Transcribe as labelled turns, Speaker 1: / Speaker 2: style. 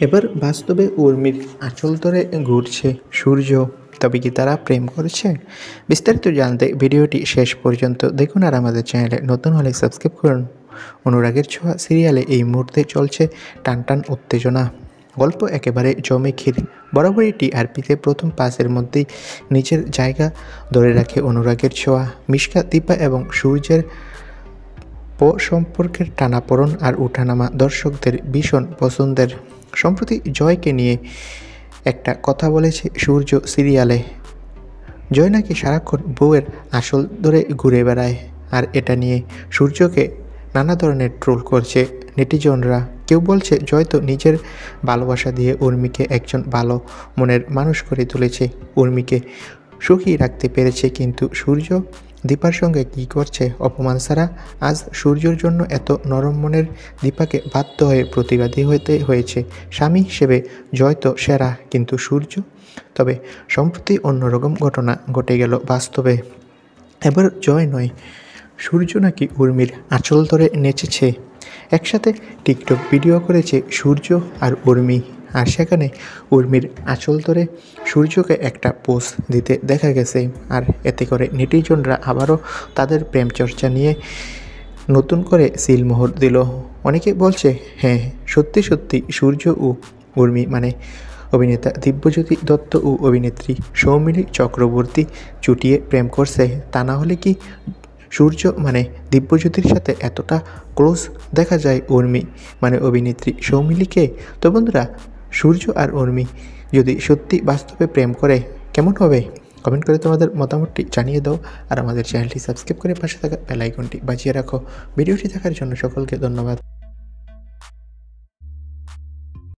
Speaker 1: এবার বাস্তবে উর্মির আঁচল ধরে ঘুরছে সূর্য। তবে কি তারা প্রেম করছে? বিস্তারিত জানতে ভিডিওটি শেষ পর্যন্ত দেখুন, আর আমাদের চ্যানেলে নতুন হলে সাবস্ক্রাইব করুন। অনুরাগের ছোঁয়া সিরিয়ালে এই মুহূর্তে চলছে টানটান উত্তেজনা। গল্প একেবারে জমে ক্ষীর। বরাবরই টিআরপিতে প্রথম 5-এর মধ্যেই নিজের জায়গা ধরে রাখে অনুরাগের ছোঁয়া। মিশকা, দীপা এবং সূর্যের সম্পর্কের টানাপোড়েন আর ওঠানামা দর্শকদের ভীষণ পছন্দের। সম্প্রতি জয়কে নিয়ে একটা কথা বলেছে সূর্য সিরিয়ালে। জয় নাকি সারাক্ষণ বউয়ের আঁচল ধরে ঘুরে বেড়ায়, আর এটা নিয়ে সূর্যকে নানা ধরনের ট্রোল করছে নেটিজনরা। কেউ বলছে জয় তো নিজের ভালোবাসা দিয়ে উর্মিকে একজন ভালো মনের মানুষ করে তুলেছে, উর্মিকে সুখী রাখতে পেরেছে, কিন্তু সূর্য দীপার সঙ্গে কী করছে অপমান ছাড়া। আজ সূর্যর জন্য এত নরম মনের দীপাকে বাধ্য হয়ে প্রতিবাদী হতে হয়েছে। স্বামী হিসেবে জয় তো সেরা, কিন্তু সূর্য। তবে সম্প্রতি অন্যরকম ঘটনা ঘটে গেল বাস্তবে। এবার জয় নয়, সূর্য নাকি উর্মির আঁচল ধরে নেচেছে। একসাথে টিকটক ভিডিও করেছে সূর্য আর উর্মি, আর সেখানে উর্মির আঁচল ধরে সূর্যকে একটা পোজ দিতে দেখা গেছে। আর এতে করে নেটিজনরা আবারও তাদের প্রেম চর্চা নিয়ে নতুন করে সিলমোহর দিল। অনেকে বলছে, হ্যাঁ সত্যি সত্যি সূর্য ও উর্মি মানে অভিনেতা দিব্যজ্যোতি দত্ত ও অভিনেত্রী সৌমিলি চক্রবর্তী চুটিয়ে প্রেম করছে। তা না হলে কি সূর্য মানে দিব্যজ্যোতির সাথে এতটা ক্লোজ দেখা যায় উর্মি মানে অভিনেত্রী সৌমিলিকে? তো বন্ধুরা, সূর্য আর উর্মি যদি সত্যি বাস্তবে প্রেম করে কেমন হবে? কমেন্ট করে তোমাদের মতামতটি জানিয়ে দাও, আর আমাদের চ্যানেলটি সাবস্ক্রাইব করে পাশে থাকা বেল আইকনটি বাজিয়ে রাখো। ভিডিওটি দেখার জন্য সকলকে ধন্যবাদ।